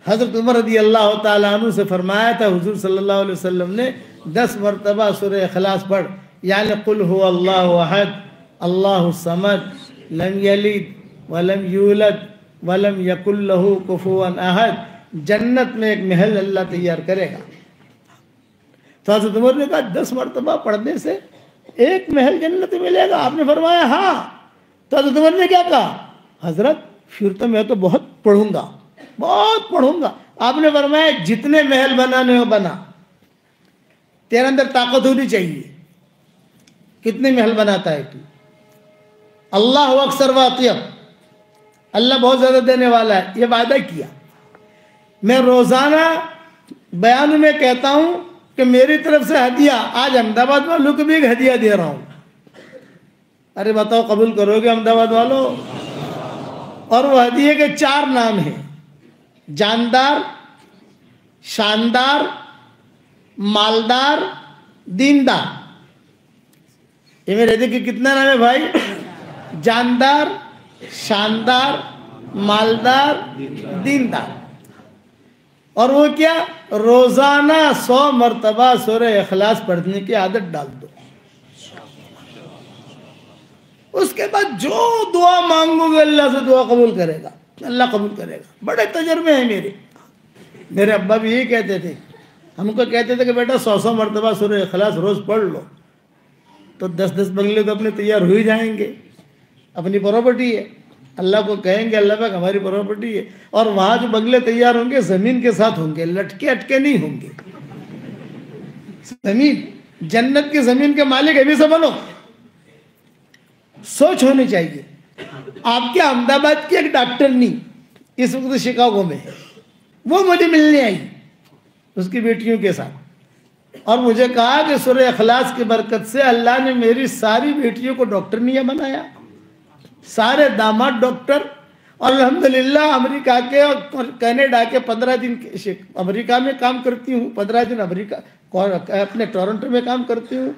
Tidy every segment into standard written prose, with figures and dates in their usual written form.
حضرت عمر رضی اللہ تعالیٰ عنہ سے فرمایا تھا حضور صلی اللہ علیہ وسلم نے 10 مرتبہ سورہ اخلاص پڑھ، یعنی قل هو اللہ احد اللہ الصمد لم یلد ولم یولد ولم یکن لہ کفوا احد، جنت میں ایک محل اللہ تیار کرے گا۔ تو حضرت عمر نے کہا 10 مرتبہ پڑھنے سے ایک محل جنت میں ملے گا؟ آپ نے فرمایا ہاں۔ تو حضرت عمر نے کیا کہا؟ حضرت پھر تو میں تو بہت پڑھوں گا، بہت پڑھوں گا۔ آپ نے فرمایا جتنے محل بنانے ہو بنا، تیرے اندر طاقت ہونی چاہیے۔ کتنے محل بناتا ہے تو؟ اللہ اکثر و اطیب، اللہ بہت زیادہ دینے والا ہے، یہ وعدہ کیا۔ میں روزانہ بیان میں کہتا ہوں کہ میری طرف سے ہدیہ، آج احمد آباد والوں کو بھی ایک ہدیہ دے رہا ہوں۔ ارے بتاؤ قبول کرو گے احمد آباد والوں؟ اور وہ ہدیے کے 4 نام ہیں، جاندار، شاندار، مالدار، دیندار۔ یہ میرے ہدیے کے کتنا نام ہے بھائی؟ جاندار، شاندار، مالدار، دیندار۔ اور وہ کیا؟ روزانہ 100 مرتبہ سورہ اخلاص پڑھنے کی عادت ڈال دو۔ اس کے بعد جو دعا مانگو گے اللہ سے دعا قبول کرے گا، اللہ قبول کرے گا۔ بڑے تجربے ہیں میرے ابا بھی یہی کہتے تھے، ہم کو کہتے تھے کہ بیٹا 100 مرتبہ سورہ اخلاص روز پڑھ لو تو 10 بنگلے تو اپنے تیار ہو ہی جائیں گے۔ اپنی پراپرٹی ہے، اللہ کو کہیں گے اللہ پاک ہماری پراپرٹی ہے، اور وہاں جو بنگلے تیار ہوں گے زمین کے ساتھ ہوں گے، لٹکے اٹکے نہیں ہوں گے۔ زمین، جنت کی زمین کے مالک ابھی سے بنو۔ سوچ ہونی چاہیے۔ آپ کے احمد آباد کی ایک ڈاکٹرنی اس وقت شکاگو میں ہے، وہ مجھے ملنے آئی اس کی بیٹیوں کے ساتھ، اور مجھے کہا کہ سورہ اخلاص کی برکت سے اللہ نے میری ساری بیٹیوں کو ڈاکٹرنیاں بنایا، سارے داماد ڈاکٹر، اور الحمدللہ امریکہ کے اور کینیڈا کے 15 دن امریکہ میں کام کرتی ہوں، 15 دن امریکہ اپنے ٹورنٹو میں کام کرتی ہوں،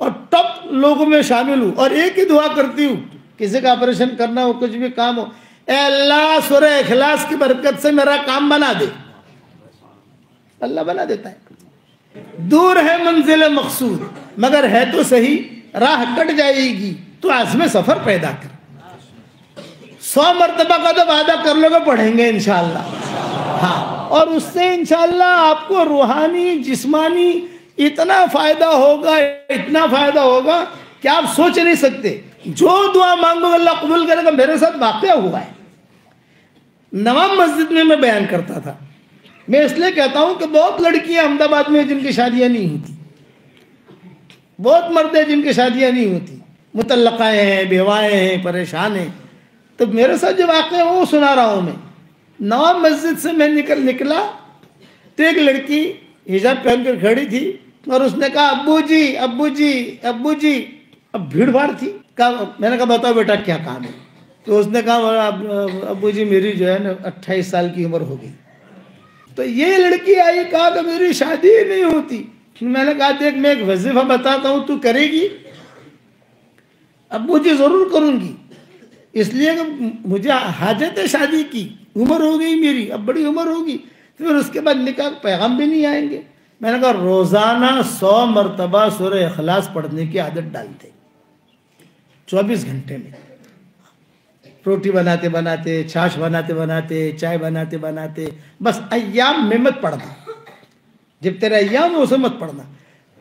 اور ٹاپ لوگوں میں شامل ہوں، اور ایک ہی دعا کرتی ہوں کسی کا آپریشن کرنا ہو، کچھ بھی کام ہو، اے اللہ سورہ اخلاص کی برکت سے میرا کام بنا دے۔ اللہ بنا دیتا ہے۔ دور ہے منزل مقصود مگر ہے تو صحیح، راہ کٹ جائے گی تو عزم سفر پیدا کر۔ 100 مرتبہ کا تو وعدہ کر لو گے پڑھیں گے انشاءاللہ۔ ہاں، اور اس سے انشاءاللہ آپ کو روحانی جسمانی اتنا فائدہ ہوگا، اتنا فائدہ ہوگا کہ آپ سوچ نہیں سکتے۔ جو دعا مانگو اللہ قبول کرے گا۔ میرے ساتھ واقعہ ہوا ہے، نواب مسجد میں بیان کرتا تھا۔ میں اس لیے کہتا ہوں کہ بہت لڑکیاں احمد آباد میں جن کی شادیاں نہیں ہوتی، بہت مرد ہیں جن کی شادیاں نہیں ہوتی، مطلقہ ہیں، بیوائیں ہیں، پریشان ہیں۔ تو میرے ساتھ جو واقعہ ہے وہ سنا رہا ہوں میں۔ نواب مسجد سے میں نکلا تو ایک لڑکی حجاب پہن کر کھڑی تھی، اور اس نے کہا ابو جی ابو جی ابو جی۔ اب بھیڑ بھاڑ تھی، میں نے کہا بتاؤ بیٹا کیا کام ہے؟ تو اس نے کہا ابو جی میری جو ہے نا 28 سال کی عمر ہو گئی۔ تو یہ لڑکی آئی، کہا کہ میری شادی ہی نہیں ہوتی۔ میں نے کہا دیکھ میں ایک وظیفہ بتاتا ہوں، تو کرے گی؟ ابو جی ضرور کروں گی، اس لیے کہ مجھے حاجت ہے شادی کی، عمر ہو گئی میری، اب بڑی عمر ہوگی، پھر اس کے بعد نکاح پیغام بھی نہیں آئیں گے۔ میں نے کہا روزانہ 100 مرتبہ سورہ اخلاص پڑھنے کی عادت ڈالتے 24 گھنٹے میں، روٹی بناتے بناتے، چھاش بناتے بناتے، چائے بناتے بناتے، بس ایام میں مت پڑھنا، جب تیرے ایام ہو اسے مت پڑھنا۔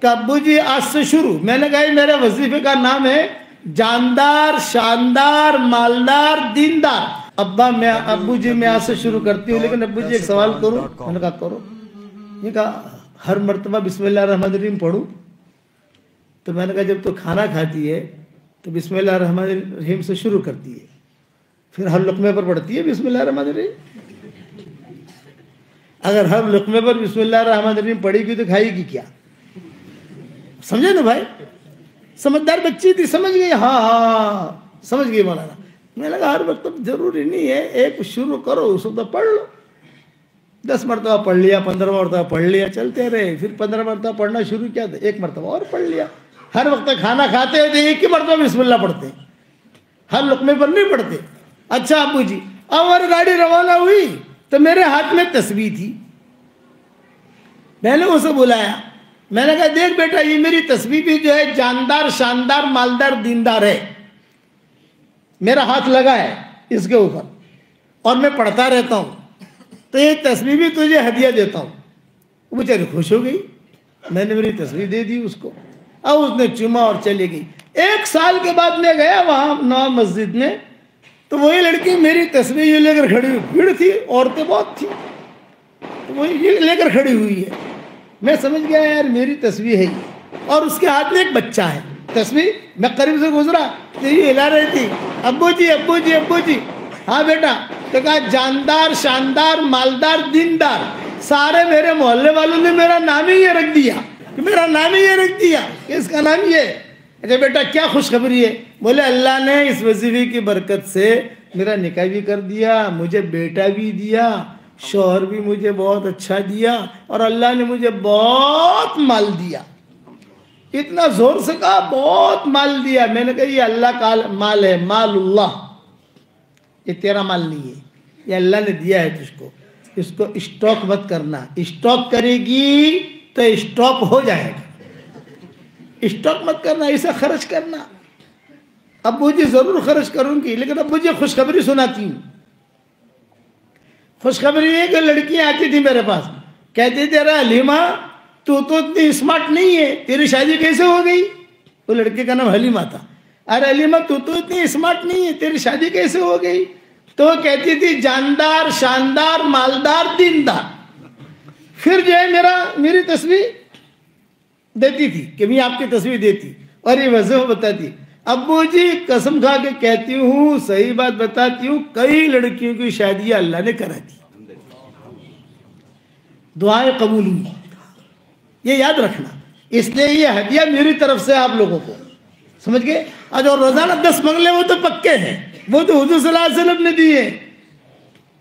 کہ ابو جی آج سے شروع۔ میں نے کہا میرے وظیفے کا نام ہے جاندار، شاندار، مالدار، دیندار۔ ابو جی میں آج سے شروع کرتی ہوں، لیکن ابو جی ایک سوال کروں؟ میں نے کہا کرو۔ یہ کہا ہر مرتبہ بسم اللہ الرحمن الرحیم پڑھوں؟ تو میں نے کہا جب تو کھانا کھاتی ہے تو بسم اللہ الرحمن الرحیم سے شروع کرتی ہے، پھر ہر لقمے پر پڑھتی ہے بسم اللہ الرحمن الرحیم؟ اگر ہر لقمے پر بسم اللہ الرحمن الرحیم پڑھی گی تو کھائے گی کیا؟ سمجھے نا بھائی؟ سمجھدار بچی تھی، سمجھ گئی، ہاں سمجھ گئی مولانا۔ میں نے کہا ہر وقت ضروری نہیں ہے، ایک شروع کرو، اس وقت پڑھ لو، 10 مرتبہ پڑھ لیا، 15 مرتبہ پڑھ لیا، چلتے رہے، پھر 15 مرتبہ پڑھنا شروع کیا تھا، 1 مرتبہ اور پڑھ لیا۔ ہر وقت کھانا کھاتے ہیں تو ایک ہی مرتبہ بسم اللہ پڑھتے، ہر لقمے پر نہیں پڑھتے۔ اچھا ابو جی، اب ہماری گاڑی روانہ ہوئی تو میرے ہاتھ میں تسبیح تھی. میں نے اسے بلایا, میں نے کہا دیکھ بیٹا یہ میری تسبیح بھی جو ہے جاندار شاندار مالدار دیندار ہے, میرا ہاتھ لگا ہے اس کے اوپر اور میں پڑھتا رہتا ہوں, تو یہ تسبیح بھی تجھے ہدیہ دیتا ہوں. وہ بیچاری خوش ہو گئی, میں نے میری تسبیح دے دی اس کو, اب اس نے چوما اور چلی گئی. 1 سال کے بعد میں گیا وہاں نو مسجد میں, تو وہی لڑکی میری تسبیح یہ لے کر کھڑی ہوئی, بھیڑ تھی عورتیں بہت تھی, تو وہ یہ لے کر کھڑی ہوئی ہے. میں سمجھ گیا یار میری تسبیح ہے یہ, اور اس کے ہاتھ میں ایک بچہ ہے. تسبیح میں قریب سے گزرا تو یہ ہلا رہی تھی, ابو جی ابو جی ابو جی. ہاں بیٹا. تو کہا جاندار شاندار مالدار دیندار. سارے میرے محلے والوں نے میرا نام ہی یہ رکھ دیا, میرا نام ہی یہ رکھ دیا کہ اس کا نام یہ. اچھا بیٹا کیا خوشخبری ہے؟ بولے اللہ نے اس وظیفے کی برکت سے میرا نکاح بھی کر دیا, مجھے بیٹا بھی دیا, شوہر بھی مجھے بہت اچھا دیا, اور اللہ نے مجھے بہت مال دیا. اتنا زور سے کہا بہت مال دیا. میں نے کہا یہ اللہ کا مال ہے, مال اللہ, یہ تیرا مال نہیں ہے, یہ اللہ نے دیا ہے تجھ کو. اس کو اسٹاک مت کرنا, اسٹاک کرے گی تو اسٹاک ہو جائے گا. اسٹاک مت کرنا, اسے خرچ کرنا. ابو جی ضرور خرچ کروں گی, لیکن ابو جی خوشخبری سناتی ہوں. خوشخبری یہ کہ لڑکیاں آتی تھی میرے پاس, کہتی تھی ارے حلیمہ تو اتنی اسمارٹ نہیں ہے, تیری شادی کیسے ہو گئی؟ وہ لڑکے کا نام حلیمہ تھا. ارے حلیمہ تو اتنی اسمارٹ نہیں ہے, تیری شادی کیسے ہو گئی؟ تو وہ کہتی تھی جاندار شاندار مالدار دیندار. پھر جو ہے میری تسبیح دیتی تھی کہ میں آپ کی تسبیح دیتی, اور یہ وضو بتاتی. ابو جی قسم کھا کے کہتی ہوں, صحیح بات بتاتی ہوں, کئی لڑکیوں کی شادیاں اللہ نے کرا دی, دعائیں قبول ہوئی. یہ یاد رکھنا. اس لیے یہ ہدیہ میری طرف سے آپ لوگوں کو, سمجھ گئے؟ جو روزانہ 10 منگلے وہ تو پکے ہیں, وہ تو حضور صلی اللہ علیہ وسلم نے دیے,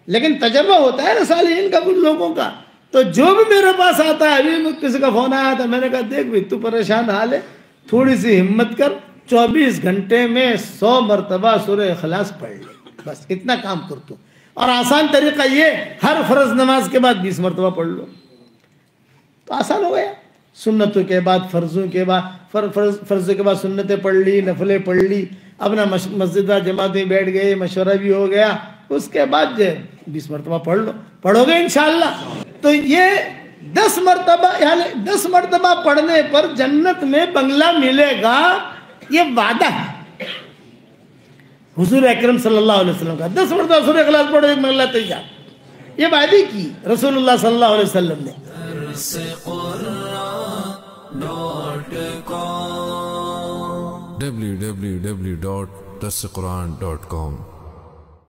لیکن تجربہ ہوتا ہے نا صالحین کا کچھ لوگوں کا. تو جو بھی میرے پاس آتا ہے, ابھی کسی کا فون آیا تھا, میں نے کہا دیکھ بھائی تو پریشان حال ہے, تھوڑی سی ہمت کر, 24 گھنٹے میں 100 مرتبہ سورہ اخلاص پڑھ لے, بس اتنا کام کر تو. اور آسان طریقہ یہ, ہر فرض نماز کے بعد 20 مرتبہ پڑھ لو, تو آسان ہو گیا. سنتوں کے بعد فرضوں کے بعد فرضوں کے بعد سنتیں پڑھ لی, نفلیں پڑھ لی, اپنا مسجد جماعت میں بیٹھ گئے, مشورہ بھی ہو گیا, اس کے بعد جو 20 مرتبہ پڑھ لو, پڑھو گے انشاءاللہ. تو یہ 10 مرتبہ, یعنی 10 مرتبہ پڑھنے پر جنت میں بنگلہ ملے گا, یہ وعدہ ہے حضور اکرم صلی اللہ علیہ وسلم کا. 10 مرتبہ سورہ اخلاص پڑھو, ایک بنگلہ تیار. یہ وعدے کی رسول اللہ صلی اللہ علیہ وسلم نے. www.darsequran.com